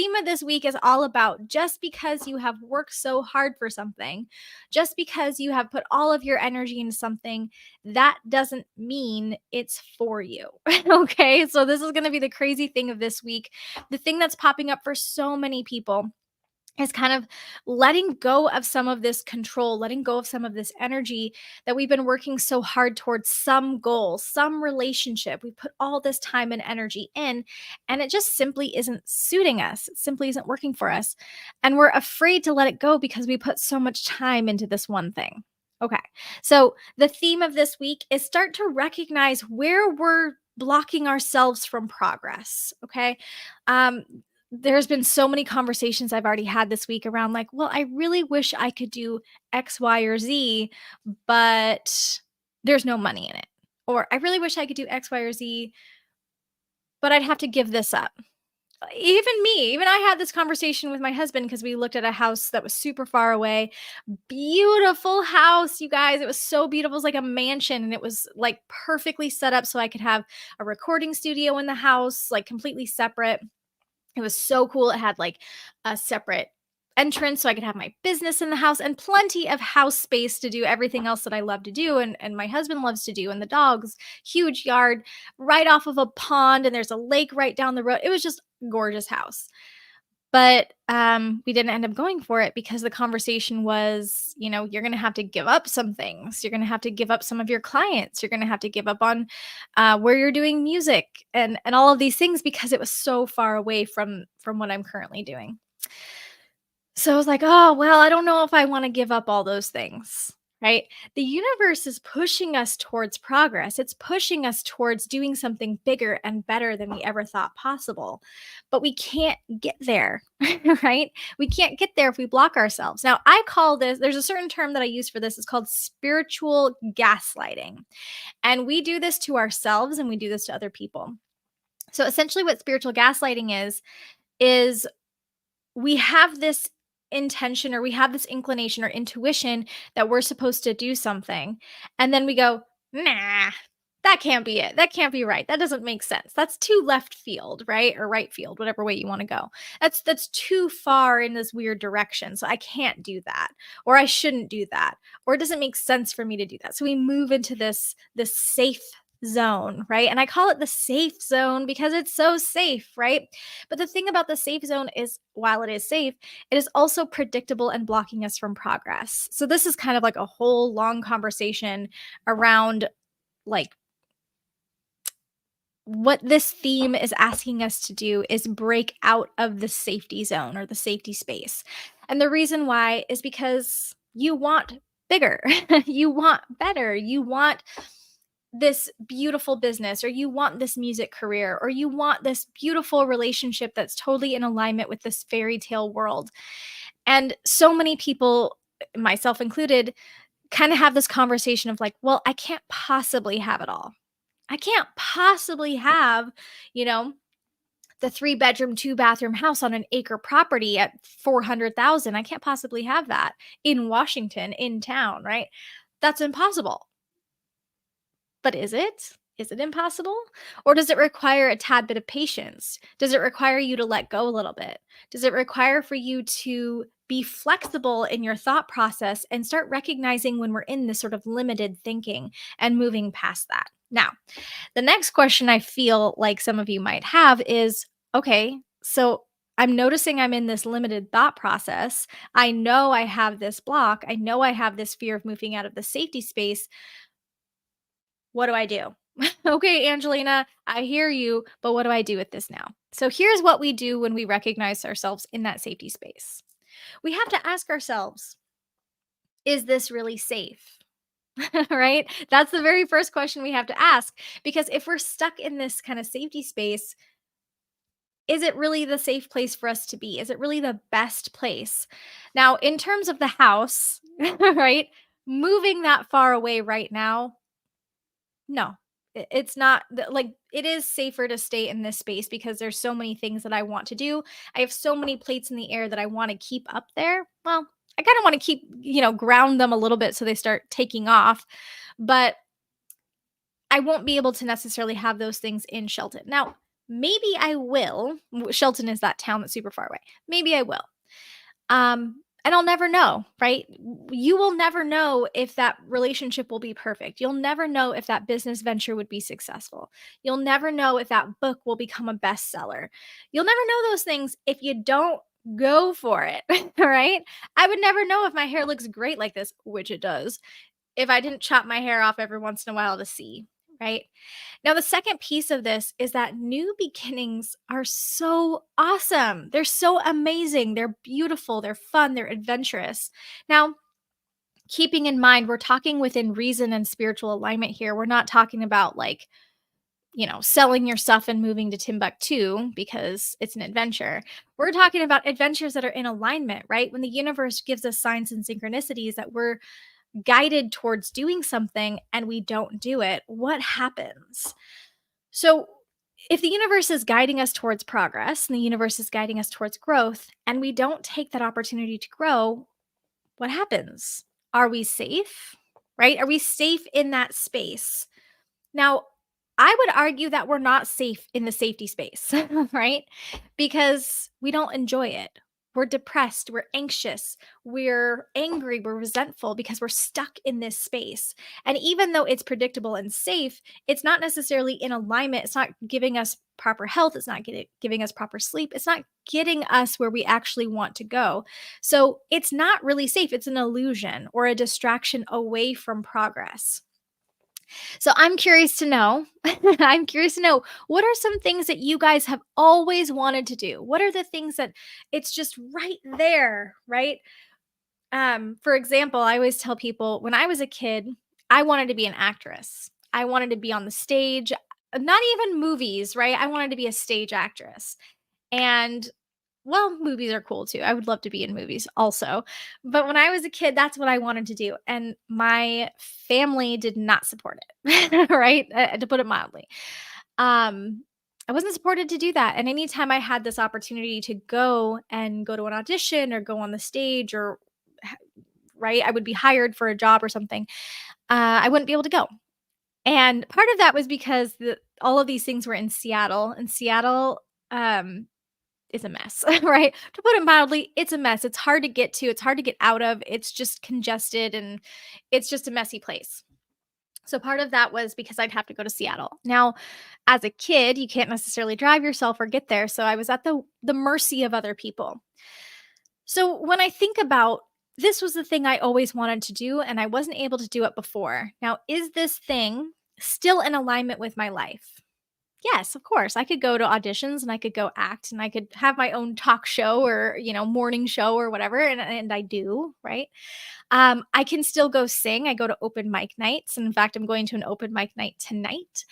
theme of this week is all about just because you have worked so hard for something, just because you have put all of your energy into something, that doesn't mean it's for you. Okay. So, this is going to be the crazy thing of this week. The thing that's popping up for so many people is kind of letting go of some of this control, letting go of some of this energy that we've been working so hard towards some goal, some relationship. We put all this time and energy in, and it just simply isn't suiting us. It simply isn't working for us. And we're afraid to let it go because we put so much time into this one thing. Okay. So the theme of this week is start to recognize where we're blocking ourselves from progress. Okay. Um, there's been so many conversations I've already had this week around like, well, I really wish I could do X, Y, or Z, but there's no money in it. Or I really wish I could do X, Y, or Z, but I'd have to give this up. Even I had this conversation with my husband because we looked at a house that was super far away. Beautiful house, you guys. It was so beautiful. It was like a mansion and it was like perfectly set up so I could have a recording studio in the house, like completely separate. It was so cool. It had like a separate entrance so I could have my business in the house and plenty of house space to do everything else that I love to do and my husband loves to do and the dogs, huge yard right off of a pond and there's a lake right down the road. It was just a gorgeous house. But we didn't end up going for it because the conversation was, you're going to have to give up some things. You're going to have to give up some of your clients. You're going to have to give up on where you're doing music and all of these things because it was so far away from what I'm currently doing. So I was like, oh, well, I don't know if I want to give up all those things, right? The universe is pushing us towards progress. It's pushing us towards doing something bigger and better than we ever thought possible. But we can't get there, right? We can't get there if we block ourselves. Now, I call this, there's a certain term that I use for this. It's called spiritual gaslighting. And we do this to ourselves and we do this to other people. So essentially what spiritual gaslighting is we have this intention or we have this inclination or intuition that we're supposed to do something. And then we go, nah, that can't be it. That can't be right. That doesn't make sense. That's too left field, right? Or right field, whatever way you want to go. That's too far in this weird direction. So I can't do that. Or I shouldn't do that. Or it doesn't make sense for me to do that. So we move into this safe zone, right? And I call it the safe zone because it's so safe, right? But the thing about the safe zone is while it is safe, it is also predictable and blocking us from progress. So this is kind of like a whole long conversation around like what this theme is asking us to do is break out of the safety zone or the safety space. And the reason why is because you want bigger, you want better, you want this beautiful business, or you want this music career, or you want this beautiful relationship that's totally in alignment with this fairy tale world. And so many people, myself included, kind of have this conversation of like, well, I can't possibly have it all. I can't possibly have, you know, the 3-bedroom, 2-bathroom house on an acre property at 400,000. I can't possibly have that in Washington, in town, right? That's impossible. But is it? Is it impossible? Or does it require a tad bit of patience? Does it require you to let go a little bit? Does it require for you to be flexible in your thought process and start recognizing when we're in this sort of limited thinking and moving past that? Now, the next question I feel like some of you might have is, okay, so I'm noticing I'm in this limited thought process. I know I have this block. I know I have this fear of moving out of the safety space. What do I do? Okay, Angelina, I hear you, but what do I do with this now? So here's what we do when we recognize ourselves in that safety space. We have to ask ourselves, is this really safe? Right? That's the very first question we have to ask. Because if we're stuck in this kind of safety space, is it really the safe place for us to be? Is it really the best place? Now, in terms of the house, right? Moving that far away right now, no, it's not like it is safer to stay in this space because there's so many things that I want to do. I have so many plates in the air that I want to keep up there. Well, I kind of want to keep, ground them a little bit so they start taking off, but I won't be able to necessarily have those things in Shelton. Now, Maybe I will. Shelton is that town that's super far away. Maybe I will. And I'll never know, right? You will never know if that relationship will be perfect. You'll never know if that business venture would be successful. You'll never know if that book will become a bestseller. You'll never know those things if you don't go for it, right? I would never know if my hair looks great like this, which it does, if I didn't chop my hair off every once in a while to see, right? Now, the second piece of this is that new beginnings are so awesome. They're so amazing. They're beautiful. They're fun. They're adventurous. Now, keeping in mind, we're talking within reason and spiritual alignment here. We're not talking about like, selling your stuff and moving to Timbuktu because it's an adventure. We're talking about adventures that are in alignment, right? When the universe gives us signs and synchronicities that we're guided towards doing something and we don't do it, what happens? So, if the universe is guiding us towards progress and the universe is guiding us towards growth, and we don't take that opportunity to grow, what happens? Are we safe? Right? Are we safe in that space? Now, I would argue that we're not safe in the safety space, right? Because we don't enjoy it. We're depressed, we're anxious, we're angry, we're resentful because we're stuck in this space. And even though it's predictable and safe, it's not necessarily in alignment. It's not giving us proper health. It's not giving us proper sleep. It's not getting us where we actually want to go. So it's not really safe. It's an illusion or a distraction away from progress. So I'm curious to know, I'm curious to know, what are some things that you guys have always wanted to do? What are the things that it's just right there, right? For example, I always tell people when I was a kid, I wanted to be an actress. I wanted to be on the stage, not even movies, right? I wanted to be a stage actress. And well, movies are cool too. I would love to be in movies also. But when I was a kid, that's what I wanted to do. And my family did not support it, right? To put it mildly. Um, I wasn't supported to do that. And anytime I had this opportunity to go to an audition or go on the stage or, right, I would be hired for a job or something, I wouldn't be able to go. And part of that was because all of these things were in Seattle. And Seattle, is a mess, right? To put it mildly, it's a mess. It's hard to get to, it's hard to get out of. It's just congested and it's just a messy place. So part of that was because I'd have to go to Seattle. Now, as a kid, you can't necessarily drive yourself or get there, so I was at the mercy of other people. So when I think about this was the thing I always wanted to do and I wasn't able to do it before. Now, is this thing still in alignment with my life? Yes, of course. I could go to auditions and I could go act and I could have my own talk show or, morning show or whatever and I do, right? I can still go sing. I go to open mic nights. And in fact, I'm going to an open mic night tonight.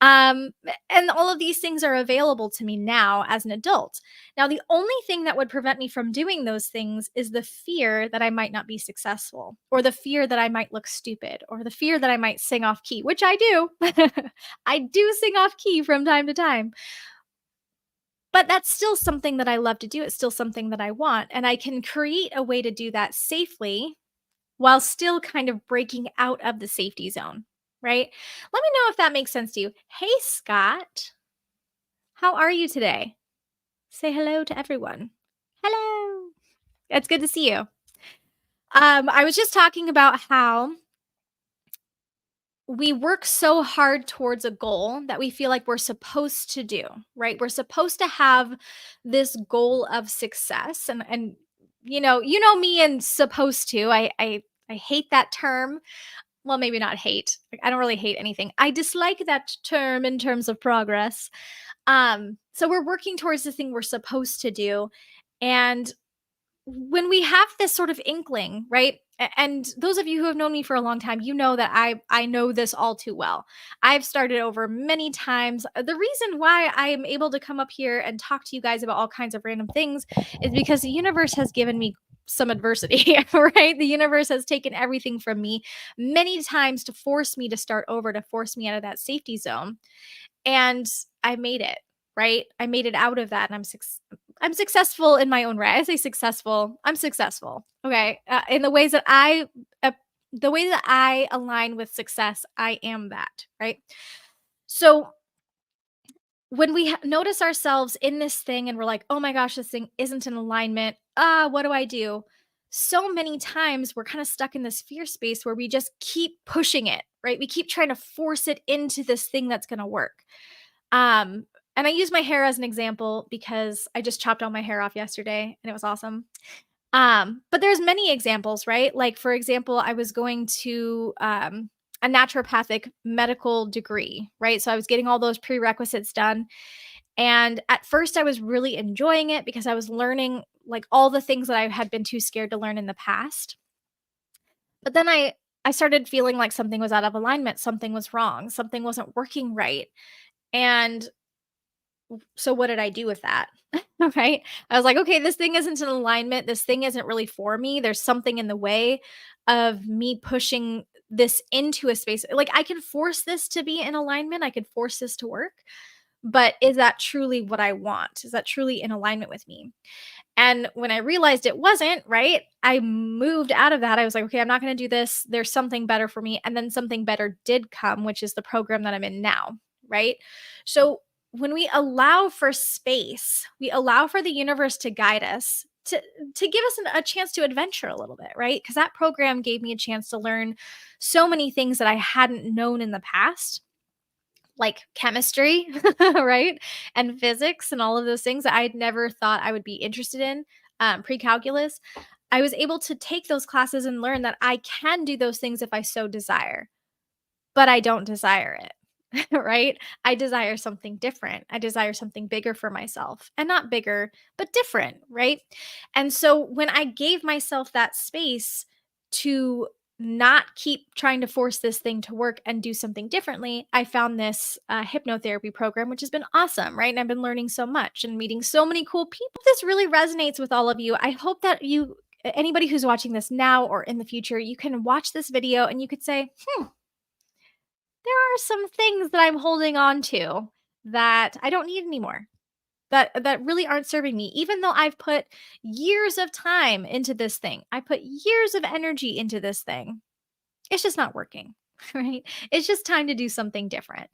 Um, and all of these things are available to me now as an adult. Now, the only thing that would prevent me from doing those things is the fear that I might not be successful, or the fear that I might look stupid, or the fear that I might sing off key, which I do. I do sing off key from time to time. But that's still something that I love to do. It's still something that I want. And I can create a way to do that safely while still kind of breaking out of the safety zone, right? Let me know if that makes sense to you. Hey, Scott, how are you today? Say hello to everyone. Hello. It's good to see you. I was just talking about how we work so hard towards a goal that we feel like we're supposed to do, right? We're supposed to have this goal of success and you know me and supposed to. I hate that term. Well, maybe not hate. Like, I don't really hate anything. I dislike that term in terms of progress. So we're working towards the thing we're supposed to do. And when we have this sort of inkling, right? And those of you who have known me for a long time, you know that I know this all too well. I've started over many times. The reason why I am able to come up here and talk to you guys about all kinds of random things is because the universe has given me some adversity, right? The universe has taken everything from me many times to force me to start over, to force me out of that safety zone. And I made it, right? I made it out of that and I'm successful in my own right. I say successful. I'm successful. Okay. In uh, the way that I align with success, I am that, right? So when we notice ourselves in this thing and we're like, oh my gosh, this thing isn't in alignment. What do I do? So many times we're kind of stuck in this fear space where we just keep pushing it, right? We keep trying to force it into this thing that's going to work. Um, and I use my hair as an example because I just chopped all my hair off yesterday and it was awesome. But there's many examples, right? Like, for example, I was going to a naturopathic medical degree, right? So I was getting all those prerequisites done. And at first, I was really enjoying it because I was learning like all the things that I had been too scared to learn in the past. But then I started feeling like something was out of alignment, something was wrong, something wasn't working right. And so what did I do with that? Right? I was like, okay, this thing isn't in alignment. This thing isn't really for me. There's something in the way of me pushing this into a space. Like I can force this to be in alignment. I could force this to work. But is that truly what I want? Is that truly in alignment with me? And when I realized it wasn't, right, I moved out of that. I was like, okay, I'm not going to do this. There's something better for me. And then something better did come, which is the program that I'm in now, right? So when we allow for space, we allow for the universe to guide us. To give us a chance to adventure a little bit, right? Because that program gave me a chance to learn so many things that I hadn't known in the past, like chemistry, right? And physics and all of those things that I had never thought I would be interested in, pre-calculus. I was able to take those classes and learn that I can do those things if I so desire, but I don't desire it, right? I desire something different. I desire something bigger for myself, and not bigger, but different, right? And so when I gave myself that space to not keep trying to force this thing to work and do something differently, I found this hypnotherapy program, which has been awesome, right? And I've been learning so much and meeting so many cool people. This really resonates with all of you. I hope that anybody who's watching this now or in the future, you can watch this video and you could say, there are some things that I'm holding on to that I don't need anymore. That really aren't serving me, even though I've put years of time into this thing. I put years of energy into this thing. It's just not working, right? It's just time to do something different.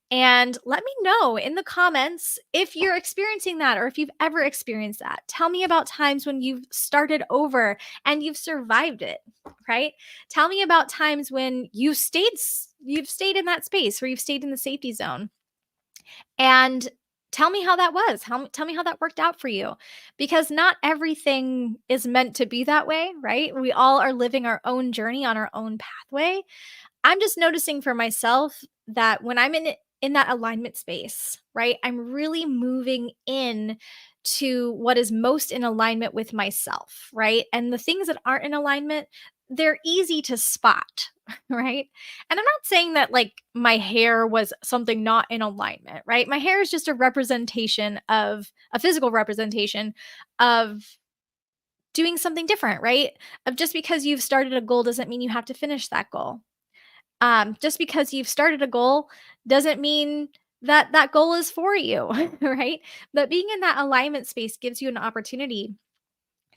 And let me know in the comments if you're experiencing that or if you've ever experienced that. Tell me about times when you've started over and you've survived it, right? Tell me about times when you've stayed in that space where you've stayed in the safety zone. And tell me how that was. Tell me how that worked out for you, because not everything is meant to be that way, right? We all are living our own journey on our own pathway. I'm just noticing for myself that when I'm in that alignment space, right? I'm really moving in to what is most in alignment with myself, right? And the things that aren't in alignment, they're easy to spot, right? And I'm not saying that like my hair was something not in alignment, right? My hair is just a representation of a physical representation of doing something different, right? Of just because you've started a goal doesn't mean you have to finish that goal. Just because you've started a goal doesn't mean that that goal is for you, right? But being in that alignment space gives you an opportunity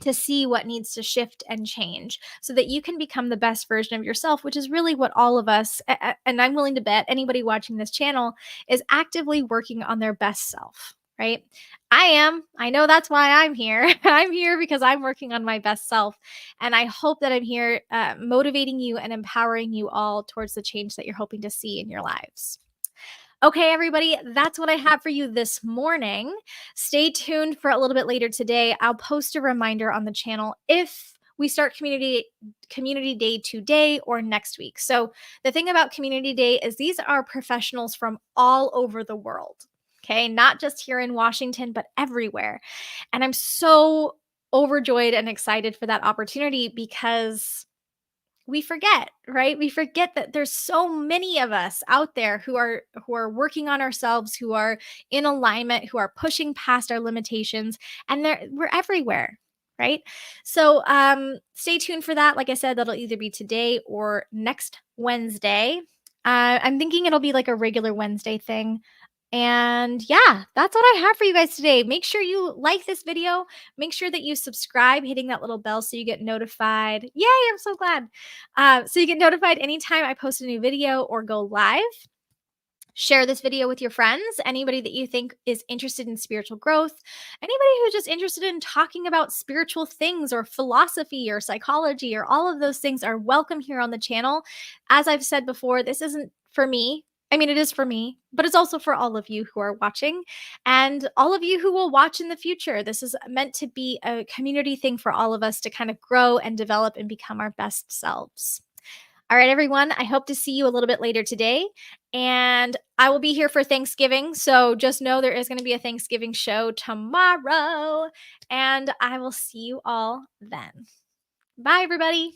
to see what needs to shift and change so that you can become the best version of yourself, which is really what all of us, and I'm willing to bet anybody watching this channel is actively working on their best self, right? I am. I know that's why I'm here. I'm here because I'm working on my best self. And I hope that I'm here motivating you and empowering you all towards the change that you're hoping to see in your lives. Okay, everybody, that's what I have for you this morning. Stay tuned for a little bit later today. I'll post a reminder on the channel if we start community day today or next week. So the thing about community day is these are professionals from all over the world. Okay, not just here in Washington, but everywhere. And I'm so overjoyed and excited for that opportunity because we forget, right? We forget that there's so many of us out there who are working on ourselves, who are in alignment, who are pushing past our limitations, and we're everywhere, right? So stay tuned for that. Like I said, that'll either be today or next Wednesday. I'm thinking it'll be like a regular Wednesday thing. And yeah, that's what I have for you guys today. Make sure you like this video. Make sure that you subscribe, hitting that little bell so you get notified. Yay, I'm so glad. So you get notified anytime I post a new video or go live. Share this video with your friends, anybody that you think is interested in spiritual growth, anybody who's just interested in talking about spiritual things or philosophy or psychology or all of those things are welcome here on the channel. As I've said before, this isn't for me. I mean, it is for me, but it's also for all of you who are watching and all of you who will watch in the future. This is meant to be a community thing for all of us to kind of grow and develop and become our best selves. All right, everyone. I hope to see you a little bit later today. And I will be here for Thanksgiving. So just know there is going to be a Thanksgiving show tomorrow. And I will see you all then. Bye, everybody.